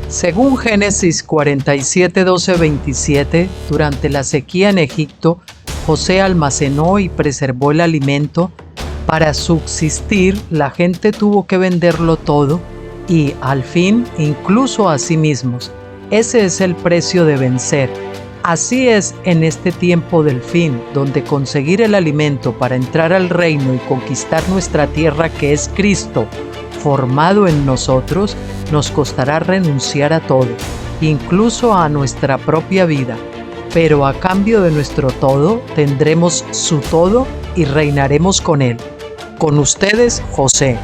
Según Génesis 47, 12, 27, durante la sequía en Egipto, José almacenó y preservó el alimento. Para subsistir, la gente tuvo que venderlo todo y, al fin, incluso a sí mismos. Ese es el precio de vencer. Así es en este tiempo del fin, donde conseguir el alimento para entrar al reino y conquistar nuestra tierra, que es Cristo, formado en nosotros, nos costará renunciar a todo, incluso a nuestra propia vida. Pero a cambio de nuestro todo, tendremos su todo y reinaremos con él. Con ustedes, José.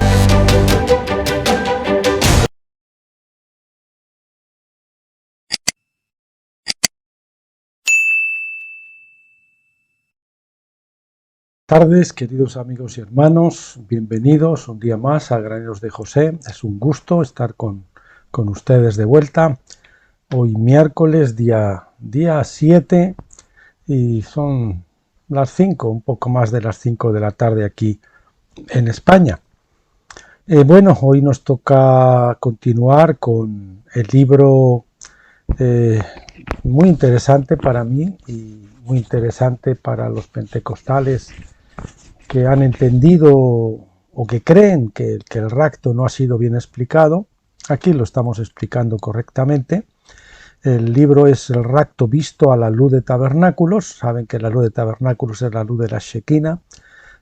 Tardes, queridos amigos y hermanos, bienvenidos un día más a Graneros de José. Es un gusto estar con ustedes de vuelta. Hoy miércoles, día 7, y son las 5, un poco más de las 5 de la tarde aquí en España. Bueno, hoy nos toca continuar con el libro muy interesante para mí y muy interesante para los pentecostales que han entendido o que creen que el rapto no ha sido bien explicado. Aquí lo estamos explicando correctamente. El libro es El rapto visto a la luz de tabernáculos. Saben que la luz de tabernáculos es la luz de la Shekinah.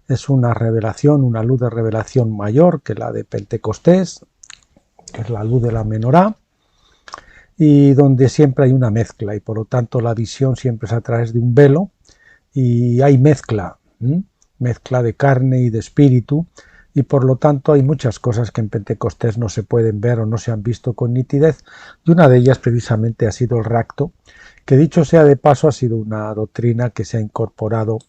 Es una revelación, una luz de revelación mayor que la de Pentecostés, que es la luz de la menorá, y donde siempre hay una mezcla, y por lo tanto la visión siempre es a través de un velo, y hay mezcla de carne y de espíritu, y por lo tanto hay muchas cosas que en Pentecostés no se pueden ver o no se han visto con nitidez, y una de ellas precisamente ha sido el rapto, que dicho sea de paso ha sido una doctrina que se ha incorporado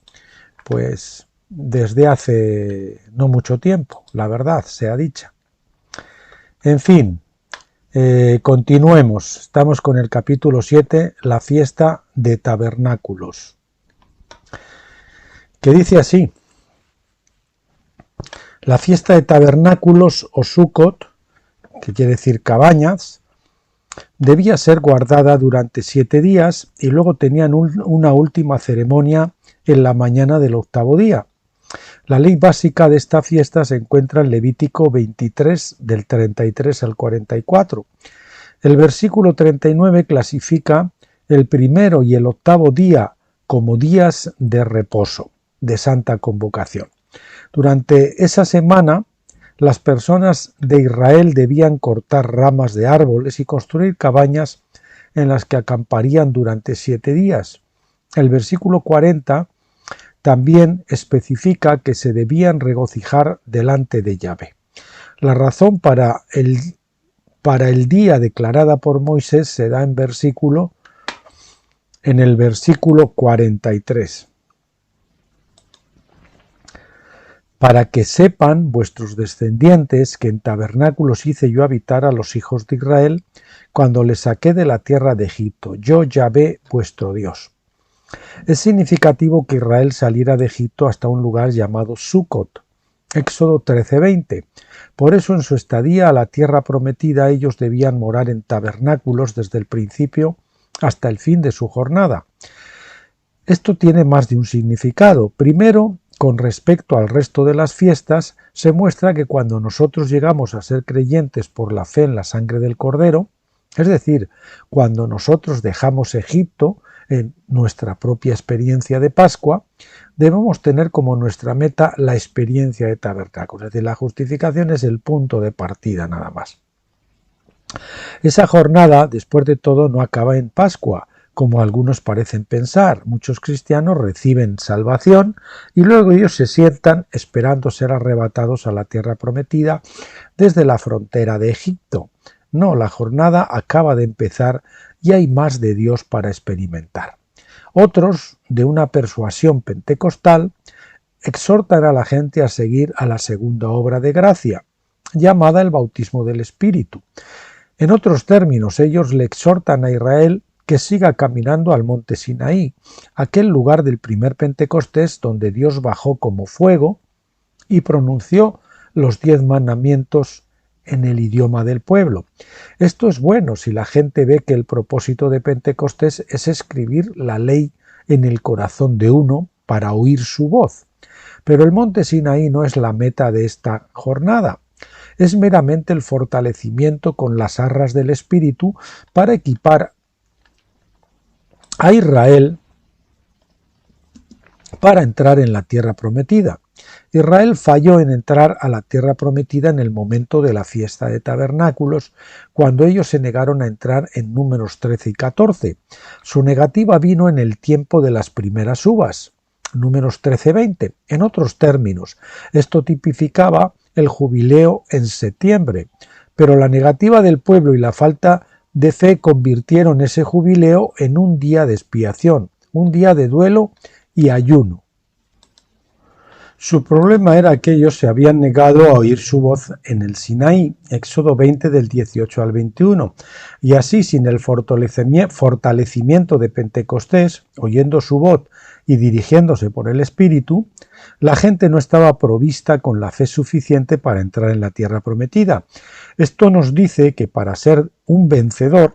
pues desde hace no mucho tiempo, la verdad sea dicha. En fin, continuemos, estamos con el capítulo 7, la fiesta de tabernáculos, que dice así: la fiesta de tabernáculos o Sukkot, que quiere decir cabañas, debía ser guardada durante 7 días y luego tenían una última ceremonia en la mañana del 8º día. La ley básica de esta fiesta se encuentra en Levítico 23, del 33 al 44. El versículo 39 clasifica el primero y el 8º día como días de reposo, de santa convocación. Durante esa semana, las personas de Israel debían cortar ramas de árboles y construir cabañas en las que acamparían durante 7 días. El versículo 40 también especifica que se debían regocijar delante de Yahvé. La razón para el día declarada por Moisés se da en el versículo 43. Para que sepan vuestros descendientes que en tabernáculos hice yo habitar a los hijos de Israel cuando les saqué de la tierra de Egipto, yo Yahvé vuestro Dios. Es significativo que Israel saliera de Egipto hasta un lugar llamado Sukkot, Éxodo 13:20. Por eso en su estadía a la tierra prometida ellos debían morar en tabernáculos desde el principio hasta el fin de su jornada. Esto tiene más de un significado. Primero, con respecto al resto de las fiestas, se muestra que cuando nosotros llegamos a ser creyentes por la fe en la sangre del Cordero, es decir, cuando nosotros dejamos Egipto en nuestra propia experiencia de Pascua, debemos tener como nuestra meta la experiencia de tabernáculos. Es decir, la justificación es el punto de partida nada más. Esa jornada, después de todo, no acaba en Pascua, como algunos parecen pensar. Muchos cristianos reciben salvación y luego ellos se sientan esperando ser arrebatados a la tierra prometida desde la frontera de Egipto. No, la jornada acaba de empezar y hay más de Dios para experimentar. Otros, de una persuasión pentecostal, exhortan a la gente a seguir a la segunda obra de gracia, llamada el bautismo del Espíritu. En otros términos, ellos le exhortan a Israel que siga caminando al monte Sinaí, aquel lugar del primer Pentecostés donde Dios bajó como fuego y pronunció los 10 mandamientos en el idioma del pueblo. Esto es bueno si la gente ve que el propósito de Pentecostés es escribir la ley en el corazón de uno para oír su voz. Pero el monte Sinaí no es la meta de esta jornada. Es meramente el fortalecimiento con las arras del Espíritu para equipar a Israel para entrar en la tierra prometida. Israel falló en entrar a la tierra prometida en el momento de la fiesta de tabernáculos, cuando ellos se negaron a entrar en Números 13 y 14. Su negativa vino en el tiempo de las primeras uvas, Números 13-20. En otros términos, esto tipificaba el jubileo en septiembre, pero la negativa del pueblo y la falta de fe convirtieron ese jubileo en un día de expiación, un día de duelo y ayuno. Su problema era que ellos se habían negado a oír su voz en el Sinaí, Éxodo 20 del 18 al 21, y así sin el fortalecimiento de Pentecostés, oyendo su voz y dirigiéndose por el Espíritu, la gente no estaba provista con la fe suficiente para entrar en la tierra prometida. Esto nos dice que para ser un vencedor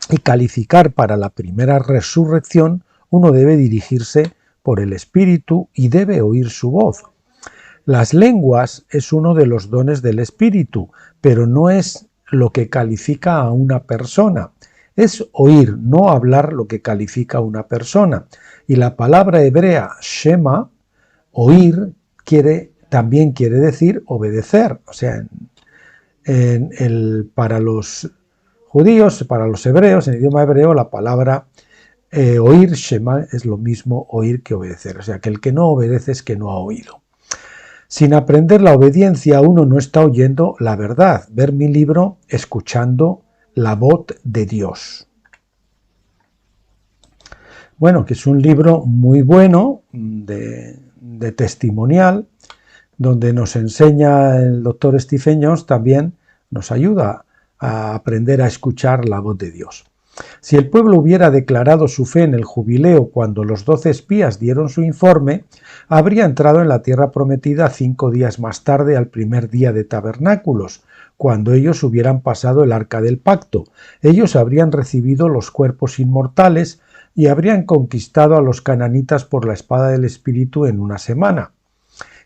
y calificar para la primera resurrección, uno debe dirigirse por el Espíritu y debe oír su voz. Las lenguas es uno de los dones del Espíritu, pero no es lo que califica a una persona. Es oír, no hablar, lo que califica a una persona. Y la palabra hebrea shema, oír, también quiere decir obedecer. O sea, para los judíos, para los hebreos, en el idioma hebreo, la palabra oír, shema, es lo mismo oír que obedecer. O sea, que el que no obedece es que no ha oído. Sin aprender la obediencia, uno no está oyendo la verdad. Ver mi libro escuchando la voz de Dios. Bueno, que es un libro muy bueno de testimonial, donde nos enseña el doctor Stephen Jones, también nos ayuda a aprender a escuchar la voz de Dios. Si el pueblo hubiera declarado su fe en el jubileo cuando los 12 espías dieron su informe, habría entrado en la tierra prometida 5 días más tarde, al primer día de tabernáculos, cuando ellos hubieran pasado el arca del pacto. Ellos habrían recibido los cuerpos inmortales y habrían conquistado a los cananitas por la espada del Espíritu en una semana.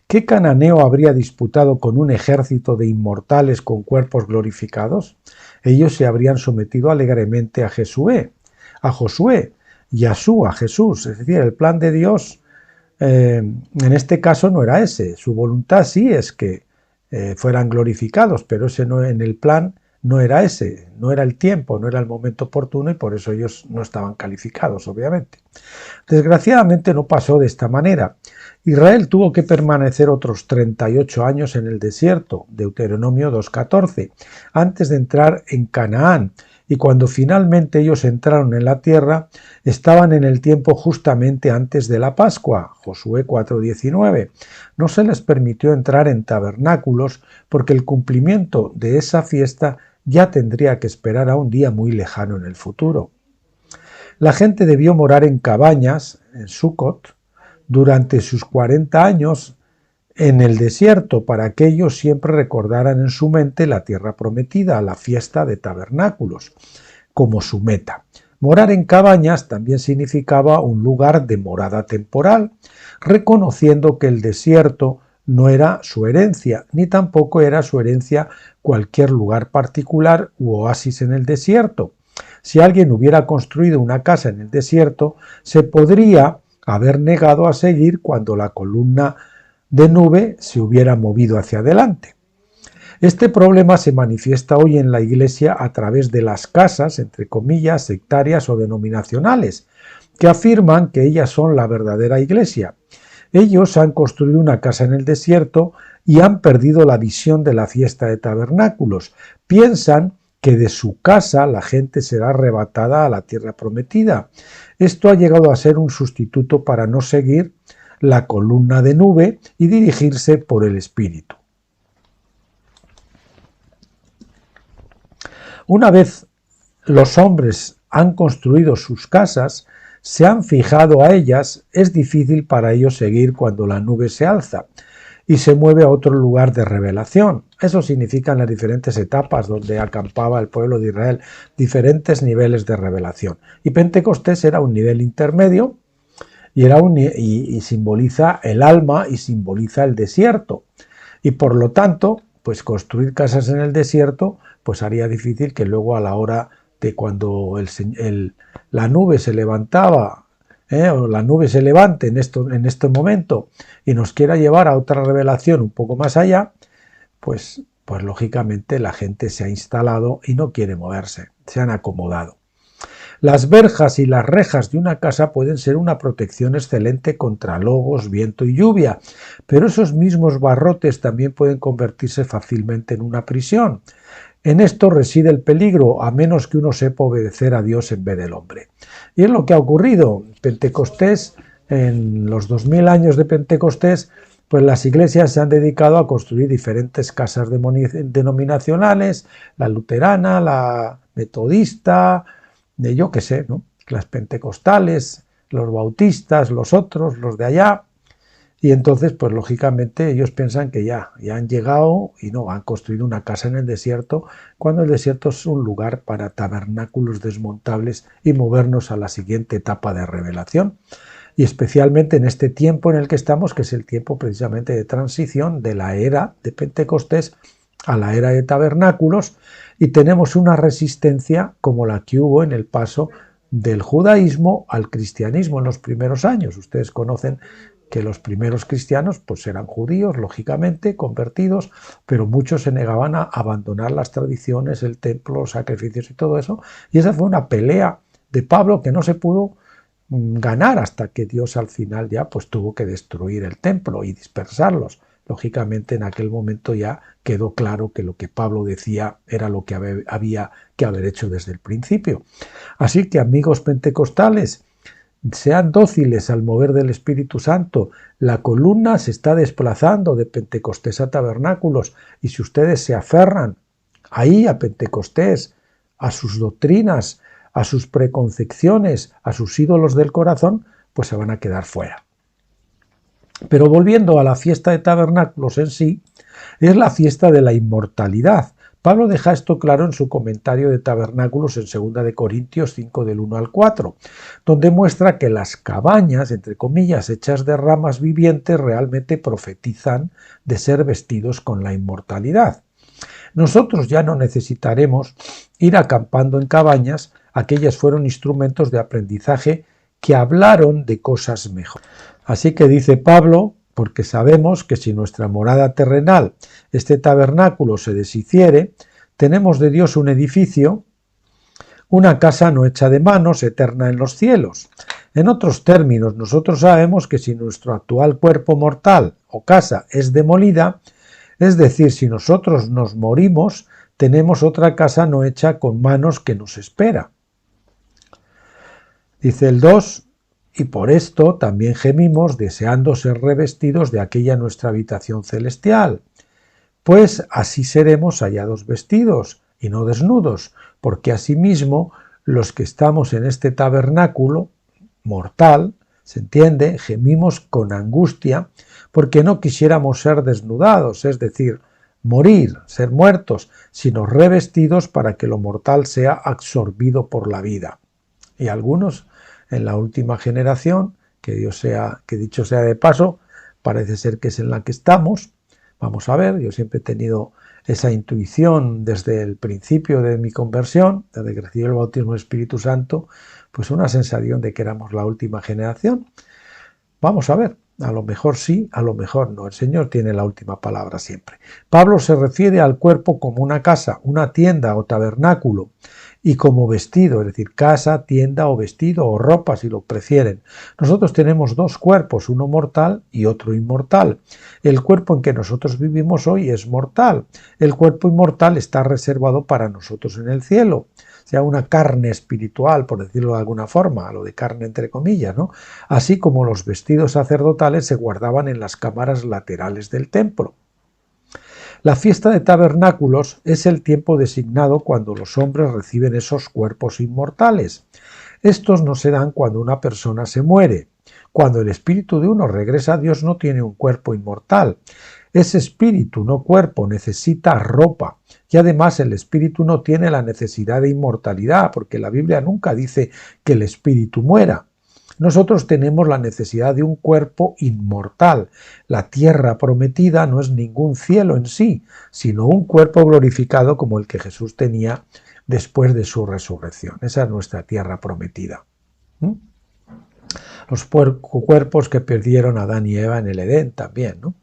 ¿Qué cananeo habría disputado con un ejército de inmortales con cuerpos glorificados? Ellos se habrían sometido alegremente a Josué, Yahshua, Jesús. Es decir, el plan de Dios en este caso no era ese. Su voluntad sí es que fueran glorificados, pero ese no, en el plan no era ese, no era el tiempo, no era el momento oportuno y por eso ellos no estaban calificados, obviamente. Desgraciadamente no pasó de esta manera. Israel tuvo que permanecer otros 38 años en el desierto, Deuteronomio 2.14, antes de entrar en Canaán, y cuando finalmente ellos entraron en la tierra, estaban en el tiempo justamente antes de la Pascua, Josué 4.19. No se les permitió entrar en tabernáculos porque el cumplimiento de esa fiesta ya tendría que esperar a un día muy lejano en el futuro. La gente debió morar en cabañas, en Sucot, durante sus 40 años en el desierto para que ellos siempre recordaran en su mente la tierra prometida, la fiesta de tabernáculos, como su meta. Morar en cabañas también significaba un lugar de morada temporal, reconociendo que el desierto no era su herencia, ni tampoco era su herencia cualquier lugar particular u oasis en el desierto. Si alguien hubiera construido una casa en el desierto, se podría haber negado a seguir cuando la columna de nube se hubiera movido hacia adelante. Este problema se manifiesta hoy en la Iglesia a través de las casas, entre comillas, sectarias o denominacionales, que afirman que ellas son la verdadera Iglesia. Ellos han construido una casa en el desierto y han perdido la visión de la fiesta de tabernáculos. Piensan que de su casa la gente será arrebatada a la tierra prometida. Esto ha llegado a ser un sustituto para no seguir la columna de nube y dirigirse por el Espíritu. Una vez los hombres han construido sus casas, se han fijado a ellas, es difícil para ellos seguir cuando la nube se alza. y se mueve a otro lugar de revelación. Eso significa en las diferentes etapas donde acampaba el pueblo de Israel, diferentes niveles de revelación. Y Pentecostés era un nivel intermedio y simboliza el alma y simboliza el desierto. Y por lo tanto, pues construir casas en el desierto, pues haría difícil que luego a la hora de cuando la nube se levantaba, o la nube se levante en este momento y nos quiera llevar a otra revelación un poco más allá, pues lógicamente la gente se ha instalado y no quiere moverse, se han acomodado. Las verjas y las rejas de una casa pueden ser una protección excelente contra lobos, viento y lluvia, pero esos mismos barrotes también pueden convertirse fácilmente en una prisión. En esto reside el peligro, a menos que uno sepa obedecer a Dios en vez del hombre. Y es lo que ha ocurrido. Pentecostés, en los 2000 años de Pentecostés, pues las iglesias se han dedicado a construir diferentes casas denominacionales, la luterana, la metodista, yo qué sé, ¿no? Las pentecostales, los bautistas, los otros, los de allá. Y entonces, pues lógicamente ellos piensan que ya han llegado y no, han construido una casa en el desierto, cuando el desierto es un lugar para tabernáculos desmontables y movernos a la siguiente etapa de revelación. Y especialmente en este tiempo en el que estamos, que es el tiempo precisamente de transición de la era de Pentecostés a la era de tabernáculos, y tenemos una resistencia como la que hubo en el paso del judaísmo al cristianismo en los primeros años. Ustedes conocen que los primeros cristianos pues eran judíos, lógicamente, convertidos, pero muchos se negaban a abandonar las tradiciones, el templo, los sacrificios y todo eso, y esa fue una pelea de Pablo que no se pudo ganar hasta que Dios al final ya pues tuvo que destruir el templo y dispersarlos. Lógicamente en aquel momento ya quedó claro que lo que Pablo decía era lo que había que haber hecho desde el principio. Así que, amigos pentecostales, sean dóciles al mover del Espíritu Santo. La columna se está desplazando de Pentecostés a tabernáculos, y si ustedes se aferran ahí a Pentecostés, a sus doctrinas, a sus preconcepciones, a sus ídolos del corazón, pues se van a quedar fuera. Pero volviendo a la fiesta de tabernáculos en sí, es la fiesta de la inmortalidad. Pablo deja esto claro en su comentario de tabernáculos en 2 de Corintios 5 del 1 al 4, donde muestra que las cabañas, entre comillas, hechas de ramas vivientes, realmente profetizan de ser vestidos con la inmortalidad. Nosotros ya no necesitaremos ir acampando en cabañas, aquellas fueron instrumentos de aprendizaje que hablaron de cosas mejores. Así que dice Pablo, porque sabemos que si nuestra morada terrenal, este tabernáculo, se deshiciere, tenemos de Dios un edificio, una casa no hecha de manos, eterna en los cielos. En otros términos, nosotros sabemos que si nuestro actual cuerpo mortal o casa es demolida, es decir, si nosotros nos morimos, tenemos otra casa no hecha con manos que nos espera. Dice el 2, y por esto también gemimos deseando ser revestidos de aquella nuestra habitación celestial, pues así seremos hallados vestidos y no desnudos, porque asimismo los que estamos en este tabernáculo mortal, se entiende, gemimos con angustia, porque no quisiéramos ser desnudados, es decir, morir, ser muertos, sino revestidos para que lo mortal sea absorbido por la vida. Y algunos en la última generación, que dicho sea de paso, parece ser que es en la que estamos. Vamos a ver, yo siempre he tenido esa intuición desde el principio de mi conversión, desde que recibí el bautismo del Espíritu Santo, pues una sensación de que éramos la última generación. Vamos a ver, a lo mejor sí, a lo mejor no. El Señor tiene la última palabra siempre. Pablo se refiere al cuerpo como una casa, una tienda o tabernáculo, y como vestido, es decir, casa, tienda o vestido o ropa, si lo prefieren. Nosotros tenemos dos cuerpos, uno mortal y otro inmortal. El cuerpo en que nosotros vivimos hoy es mortal. El cuerpo inmortal está reservado para nosotros en el cielo. O sea, una carne espiritual, por decirlo de alguna forma, lo de carne entre comillas, ¿no? Así como los vestidos sacerdotales se guardaban en las cámaras laterales del templo. La fiesta de tabernáculos es el tiempo designado cuando los hombres reciben esos cuerpos inmortales. Estos no se dan cuando una persona se muere. Cuando el espíritu de uno regresa a Dios no tiene un cuerpo inmortal. Ese espíritu, no cuerpo, necesita ropa. Y además el espíritu no tiene la necesidad de inmortalidad, porque la Biblia nunca dice que el espíritu muera. Nosotros tenemos la necesidad de un cuerpo inmortal. La tierra prometida no es ningún cielo en sí, sino un cuerpo glorificado como el que Jesús tenía después de su resurrección. Esa es nuestra tierra prometida. Los cuerpos que perdieron Adán y Eva en el Edén también, ¿no?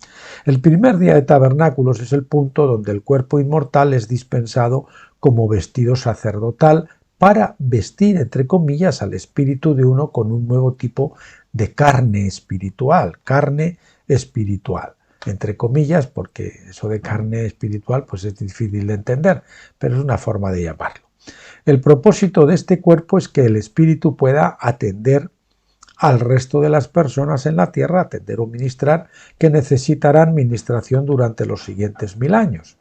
El primer día de tabernáculos es el punto donde el cuerpo inmortal es dispensado como vestido sacerdotal para vestir, entre comillas, al espíritu de uno con un nuevo tipo de carne espiritual, entre comillas, porque eso de carne espiritual pues es difícil de entender, pero es una forma de llamarlo. El propósito de este cuerpo es que el espíritu pueda atender al resto de las personas en la tierra, atender o ministrar, que necesitarán ministración durante los siguientes 1000 años.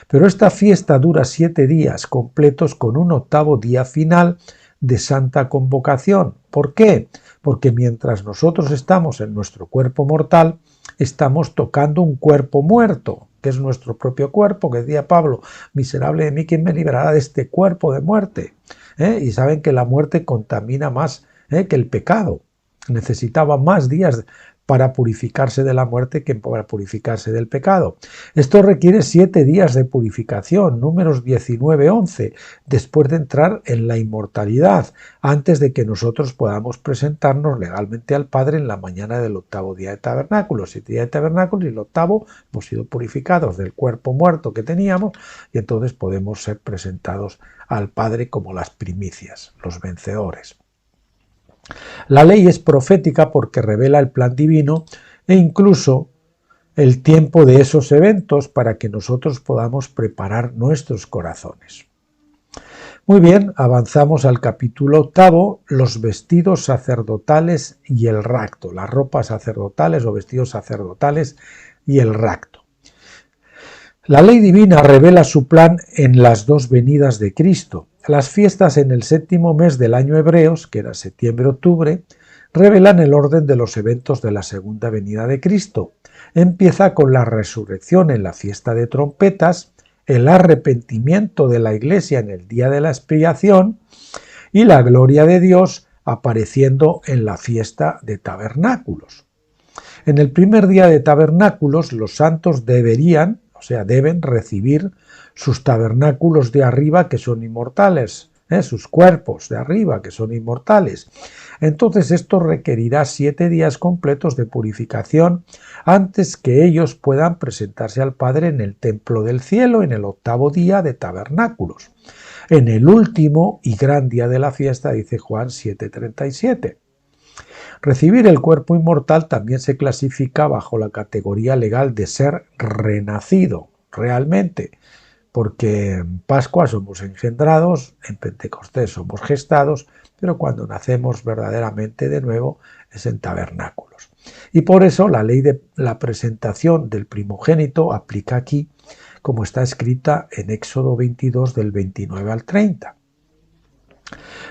Pero esta fiesta dura 7 días completos con un 8º día final de santa convocación. ¿Por qué? Porque mientras nosotros estamos en nuestro cuerpo mortal, estamos tocando un cuerpo muerto, que es nuestro propio cuerpo, que decía Pablo, miserable de mí, ¿quién me librará de este cuerpo de muerte? Y saben que la muerte contamina más que el pecado. Necesitaba más días para purificarse de la muerte que para purificarse del pecado. Esto requiere 7 días de purificación, Números 19:11, después de entrar en la inmortalidad, antes de que nosotros podamos presentarnos legalmente al Padre en la mañana del 8º día de tabernáculos. 7 días de tabernáculos y el 8º hemos sido purificados del cuerpo muerto que teníamos y entonces podemos ser presentados al Padre como las primicias, los vencedores. La ley es profética porque revela el plan divino e incluso el tiempo de esos eventos para que nosotros podamos preparar nuestros corazones. Muy bien, avanzamos al capítulo 8, los vestidos sacerdotales y el rapto, las ropas sacerdotales o vestidos sacerdotales y el rapto. La ley divina revela su plan en las 2 venidas de Cristo. Las fiestas en el 7º mes del año hebreos, que era septiembre-octubre, revelan el orden de los eventos de la segunda venida de Cristo. Empieza con la resurrección en la fiesta de trompetas, el arrepentimiento de la Iglesia en el día de la expiación y la gloria de Dios apareciendo en la fiesta de tabernáculos. En el primer día de tabernáculos los santos deben recibir sus tabernáculos de arriba que son inmortales, sus cuerpos de arriba que son inmortales. Entonces esto requerirá 7 días completos de purificación antes que ellos puedan presentarse al Padre en el templo del cielo en el 8º día de tabernáculos. En el último y gran día de la fiesta, dice Juan 7:37. Recibir el cuerpo inmortal también se clasifica bajo la categoría legal de ser renacido realmente, porque en Pascua somos engendrados, en Pentecostés somos gestados, pero cuando nacemos verdaderamente de nuevo es en tabernáculos. Y por eso la ley de la presentación del primogénito aplica aquí, como está escrita en Éxodo 22 del 29 al 30.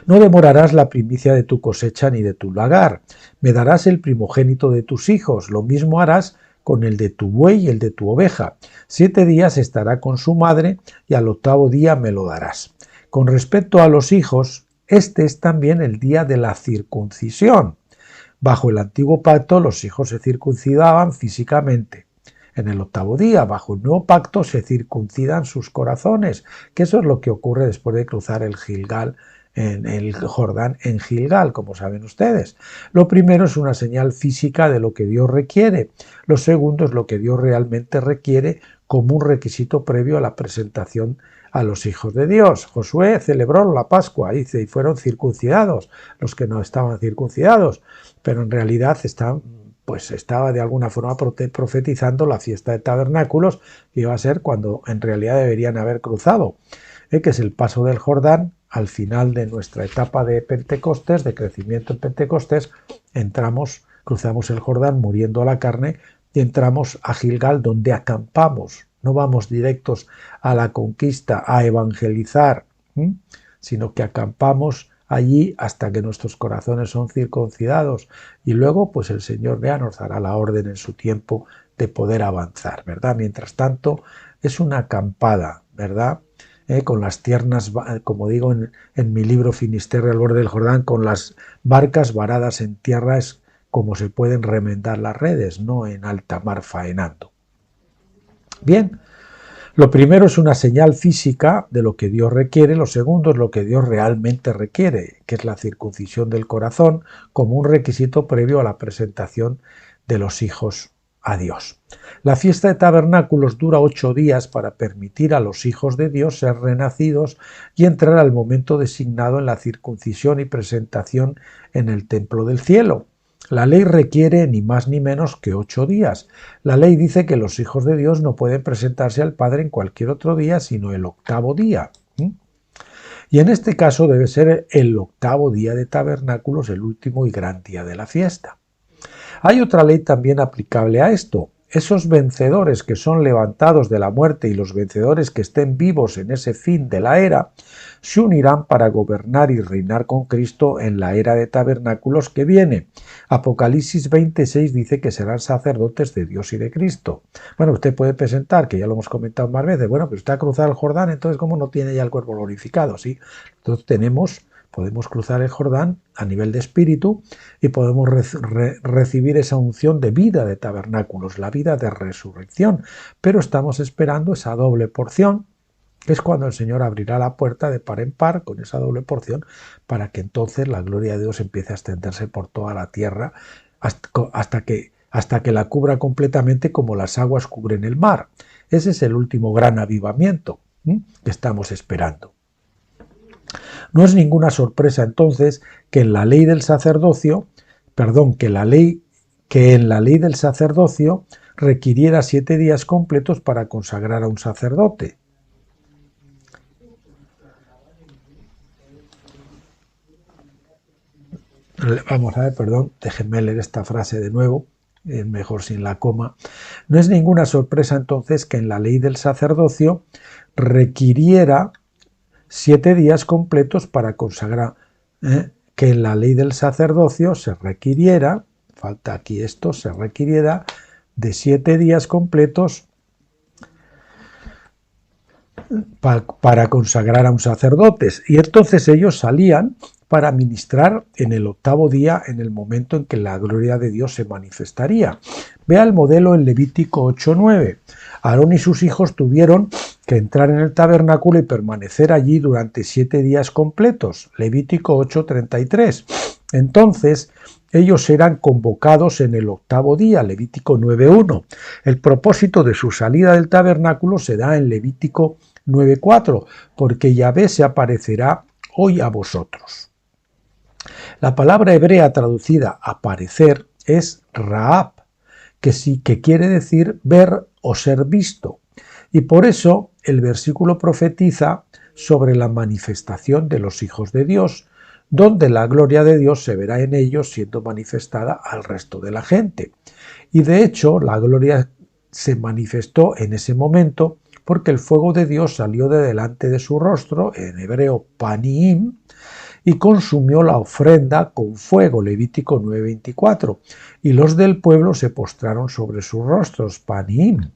No demorarás la primicia de tu cosecha ni de tu lagar, me darás el primogénito de tus hijos, lo mismo harás con el de tu buey y el de tu oveja. 7 días estará con su madre y al 8º día me lo darás. Con respecto a los hijos, este es también el día de la circuncisión. Bajo el antiguo pacto los hijos se circuncidaban físicamente. En el 8º día, bajo el nuevo pacto, se circuncidan sus corazones, que eso es lo que ocurre después de cruzar el Jordán en Gilgal, como saben ustedes. Lo primero es una señal física de lo que Dios requiere. Lo segundo es lo que Dios realmente requiere como un requisito previo a la presentación a los hijos de Dios. Josué celebró la Pascua, dice, y fueron circuncidados los que no estaban circuncidados, pero en realidad estaba de alguna forma profetizando la fiesta de tabernáculos, que iba a ser cuando en realidad deberían haber cruzado, que es el paso del Jordán. Al final de nuestra etapa de Pentecostés, de crecimiento en Pentecostés, cruzamos el Jordán muriendo a la carne y entramos a Gilgal, donde acampamos. No vamos directos a la conquista, a evangelizar, sino que acampamos allí hasta que nuestros corazones son circuncidados y luego pues el Señor ya nos dará la orden en su tiempo de poder avanzar, ¿verdad? Mientras tanto es una acampada, ¿verdad? Con las tiernas, como digo en mi libro Finisterre al borde del Jordán, con las barcas varadas en tierra es como se pueden remendar las redes, no en alta mar faenando. Bien, lo primero es una señal física de lo que Dios requiere, lo segundo es lo que Dios realmente requiere, que es la circuncisión del corazón como un requisito previo a la presentación de los hijos a Dios. La fiesta de tabernáculos dura 8 días para permitir a los hijos de Dios ser renacidos y entrar al momento designado en la circuncisión y presentación en el templo del cielo. La ley requiere ni más ni menos que 8 días. La ley dice que los hijos de Dios no pueden presentarse al Padre en cualquier otro día, sino el 8º día. Y en este caso debe ser el 8º día de tabernáculos, el último y gran día de la fiesta. Hay otra ley también aplicable a esto. Esos vencedores que son levantados de la muerte y los vencedores que estén vivos en ese fin de la era, se unirán para gobernar y reinar con Cristo en la era de tabernáculos que viene. Apocalipsis 26 dice que serán sacerdotes de Dios y de Cristo. Bueno, usted puede presentar, que ya lo hemos comentado más veces, bueno, pero usted ha cruzado el Jordán, entonces ¿cómo no tiene ya el cuerpo glorificado? ¿Sí? Entonces podemos cruzar el Jordán a nivel de espíritu y podemos recibir esa unción de vida de tabernáculos, la vida de resurrección, pero estamos esperando esa doble porción, que es cuando el Señor abrirá la puerta de par en par con esa doble porción para que entonces la gloria de Dios empiece a extenderse por toda la tierra hasta que la cubra completamente como las aguas cubren el mar. Ese es el último gran avivamiento que estamos esperando. No es ninguna sorpresa entonces que en la ley del sacerdocio, requiriera 7 días completos para consagrar a un sacerdote. Vamos a ver, déjenme leer esta frase de nuevo, es mejor sin la coma. No es ninguna sorpresa entonces que en la ley del sacerdocio requiriera 7 días completos para consagrar, que en la ley del sacerdocio se requiriera de 7 días completos para consagrar a un sacerdote. Y entonces ellos salían para ministrar en el 8º día, en el momento en que la gloria de Dios se manifestaría. Vea el modelo en Levítico 8:9. Aarón y sus hijos tuvieron que entrar en el tabernáculo y permanecer allí durante 7 días completos. Levítico 8:33. Entonces ellos eran convocados en el 8º día, Levítico 9:1. El propósito de su salida del tabernáculo se da en Levítico 9:4, porque Yahvé se aparecerá hoy a vosotros. La palabra hebrea traducida aparecer es Raab, que quiere decir ver o ser visto. Y por eso el versículo profetiza sobre la manifestación de los hijos de Dios, donde la gloria de Dios se verá en ellos siendo manifestada al resto de la gente. Y de hecho la gloria se manifestó en ese momento porque el fuego de Dios salió de delante de su rostro, en hebreo paniim, y consumió la ofrenda con fuego, Levítico 9:24, y los del pueblo se postraron sobre sus rostros, paniim.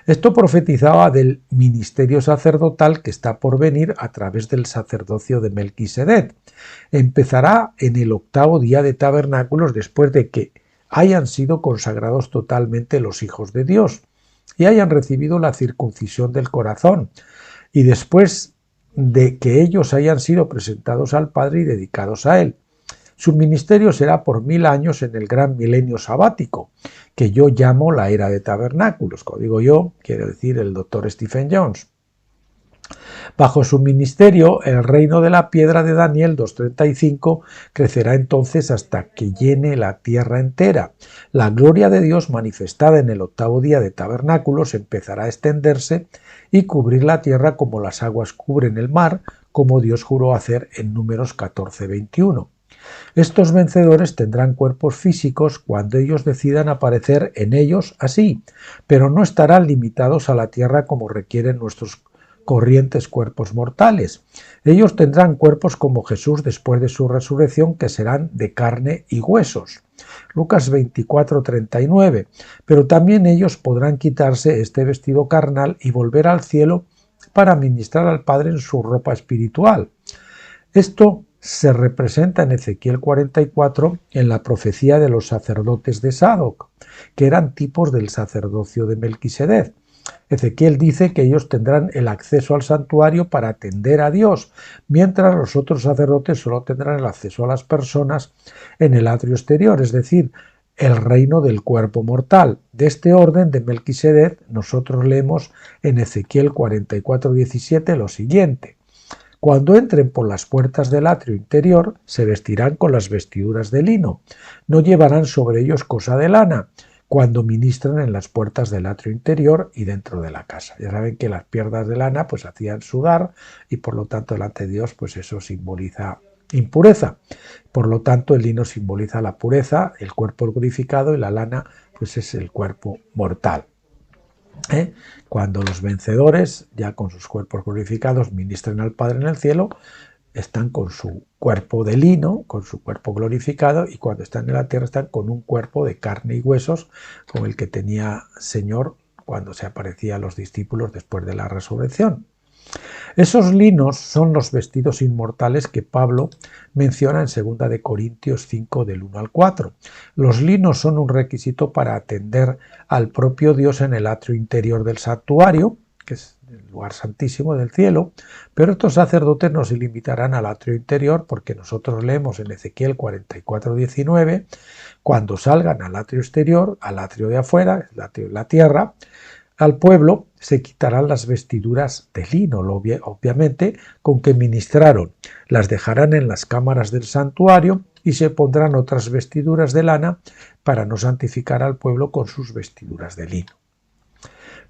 Esto profetizaba del ministerio sacerdotal que está por venir a través del sacerdocio de Melquisedec. Empezará en el 8º día de tabernáculos después de que hayan sido consagrados totalmente los hijos de Dios y hayan recibido la circuncisión del corazón, y después de que ellos hayan sido presentados al Padre y dedicados a Él. Su ministerio será por 1000 años en el gran milenio sabático, que yo llamo la era de tabernáculos. Como digo yo, quiere decir el doctor Stephen Jones. Bajo su ministerio, el reino de la piedra de Daniel 2:35 crecerá entonces hasta que llene la tierra entera. La gloria de Dios manifestada en el 8º día de tabernáculos empezará a extenderse y cubrir la tierra como las aguas cubren el mar, como Dios juró hacer en Números 14:21. Estos vencedores tendrán cuerpos físicos cuando ellos decidan aparecer en ellos así, pero no estarán limitados a la tierra como requieren nuestros corrientes cuerpos mortales. Ellos tendrán cuerpos como Jesús después de su resurrección, que serán de carne y huesos. Lucas 24:39. Pero también ellos podrán quitarse este vestido carnal y volver al cielo para ministrar al Padre en su ropa espiritual. Esto se representa en Ezequiel 44 en la profecía de los sacerdotes de Sadoc, que eran tipos del sacerdocio de Melquisedec. Ezequiel dice que ellos tendrán el acceso al santuario para atender a Dios, mientras los otros sacerdotes solo tendrán el acceso a las personas en el atrio exterior, es decir, el reino del cuerpo mortal. De este orden de Melquisedec nosotros leemos en Ezequiel 44:17 lo siguiente: cuando entren por las puertas del atrio interior, se vestirán con las vestiduras de lino, no llevarán sobre ellos cosa de lana, cuando ministran en las puertas del atrio interior y dentro de la casa. Ya saben que las piernas de lana pues hacían sudar y por lo tanto delante de Dios pues eso simboliza impureza. Por lo tanto el lino simboliza la pureza, el cuerpo glorificado, y la lana pues es el cuerpo mortal. Cuando los vencedores, ya con sus cuerpos glorificados, ministran al Padre en el cielo, están con su cuerpo de lino, con su cuerpo glorificado, y cuando están en la tierra están con un cuerpo de carne y huesos, como el que tenía Señor cuando se aparecía a los discípulos después de la resurrección. Esos linos son los vestidos inmortales que Pablo menciona en 2 de Corintios 5 del 1 al 4. Los linos son un requisito para atender al propio Dios en el atrio interior del santuario, que es el lugar santísimo del cielo, pero estos sacerdotes no se limitarán al atrio interior, porque nosotros leemos en Ezequiel 44:19, cuando salgan al atrio exterior, al atrio de afuera, el atrio de la tierra, al pueblo se quitarán las vestiduras de lino, obviamente, con que ministraron. Las dejarán en las cámaras del santuario y se pondrán otras vestiduras de lana para no santificar al pueblo con sus vestiduras de lino.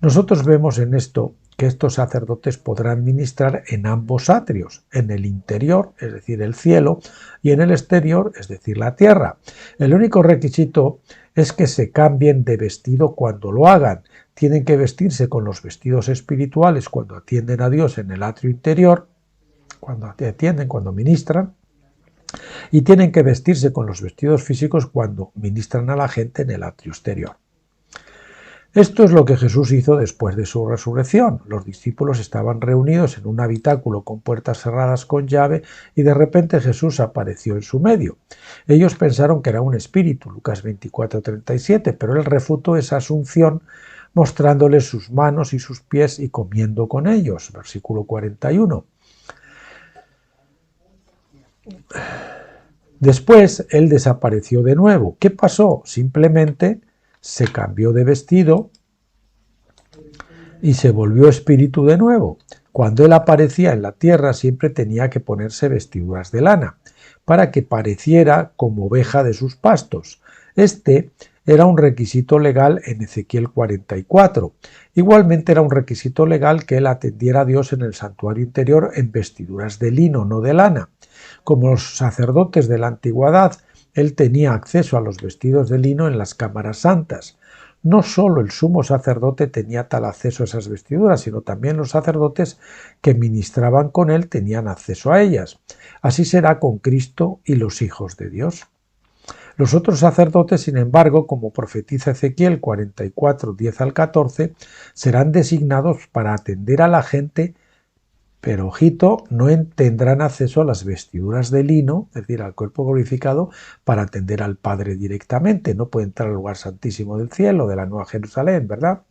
Nosotros vemos en esto que estos sacerdotes podrán ministrar en ambos atrios, en el interior, es decir, el cielo, y en el exterior, es decir, la tierra. El único requisito es que se cambien de vestido cuando lo hagan. Tienen que vestirse con los vestidos espirituales cuando atienden a Dios en el atrio interior, cuando ministran, y tienen que vestirse con los vestidos físicos cuando ministran a la gente en el atrio exterior. Esto es lo que Jesús hizo después de su resurrección. Los discípulos estaban reunidos en un habitáculo con puertas cerradas con llave y de repente Jesús apareció en su medio. Ellos pensaron que era un espíritu, Lucas 24:37, pero él refutó esa asunción mostrándoles sus manos y sus pies y comiendo con ellos, versículo 41. Después él desapareció de nuevo. ¿Qué pasó? Simplemente se cambió de vestido y se volvió espíritu de nuevo. Cuando él aparecía en la tierra siempre tenía que ponerse vestiduras de lana, para que pareciera como oveja de sus pastos. Este era un requisito legal en Ezequiel 44. Igualmente era un requisito legal que él atendiera a Dios en el santuario interior en vestiduras de lino, no de lana. Como los sacerdotes de la antigüedad, él tenía acceso a los vestidos de lino en las cámaras santas. No solo el sumo sacerdote tenía tal acceso a esas vestiduras, sino también los sacerdotes que ministraban con él tenían acceso a ellas. Así será con Cristo y los hijos de Dios. Los otros sacerdotes, sin embargo, como profetiza Ezequiel 44, 10 al 14, serán designados para atender a la gente, pero ojito, no tendrán acceso a las vestiduras de lino, es decir, al cuerpo glorificado, para atender al Padre directamente. No puede entrar al lugar santísimo del cielo, de la Nueva Jerusalén, ¿verdad?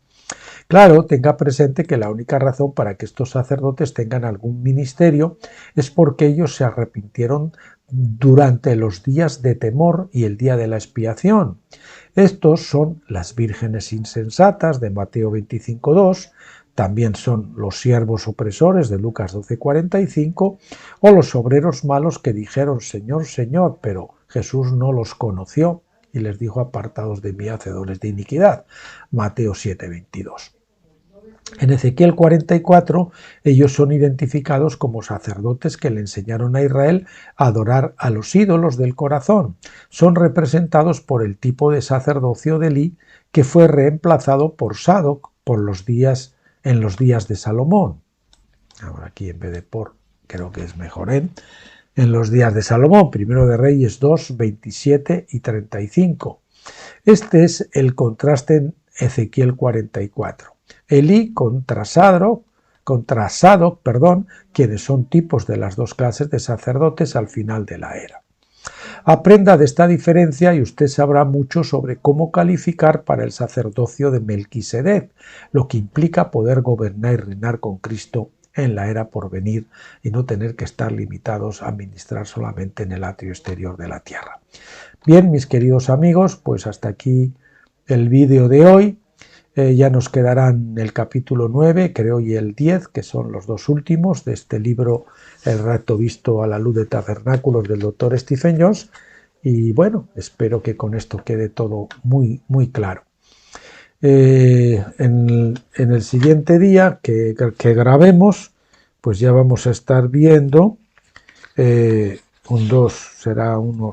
Claro, tenga presente que la única razón para que estos sacerdotes tengan algún ministerio es porque ellos se arrepintieron durante los días de temor y el día de la expiación. Estos son las vírgenes insensatas de Mateo 25:2, también son los siervos opresores de Lucas 12:45, o los obreros malos que dijeron Señor, Señor, pero Jesús no los conoció y les dijo apartados de mí, hacedores de iniquidad, Mateo 7:22. En Ezequiel 44 ellos son identificados como sacerdotes que le enseñaron a Israel a adorar a los ídolos del corazón. Son representados por el tipo de sacerdocio de Elí que fue reemplazado por Sadoc en los días de Salomón. ahora aquí en vez de por, creo que es mejor en los días de Salomón, Primero de Reyes 2, 27 y 35. Este es el contraste en Ezequiel 44. Elí contra Sadoc, quienes son tipos de las dos clases de sacerdotes al final de la era. Aprenda de esta diferencia y usted sabrá mucho sobre cómo calificar para el sacerdocio de Melquisedec, lo que implica poder gobernar y reinar con Cristo en la era por venir y no tener que estar limitados a ministrar solamente en el atrio exterior de la tierra. Bien, mis queridos amigos, pues hasta aquí el vídeo de hoy. Ya nos quedarán el capítulo 9, creo, y el 10, que son los dos últimos de este libro, El Rapto visto a la luz de tabernáculos, del doctor Stephen Jones. Y bueno, espero que con esto quede todo muy, muy claro. En el siguiente día que grabemos, pues ya vamos a estar viendo será uno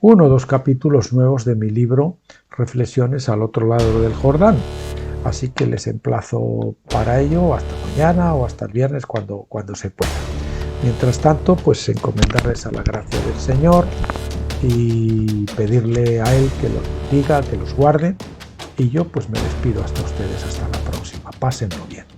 o dos capítulos nuevos de mi libro Reflexiones al otro lado del Jordán. Así que les emplazo para ello hasta mañana o hasta el viernes cuando se pueda. Mientras tanto, pues encomendarles a la gracia del Señor y pedirle a Él que los bendiga, que los guarde. Y yo pues me despido hasta ustedes, hasta la próxima. Pásenlo bien.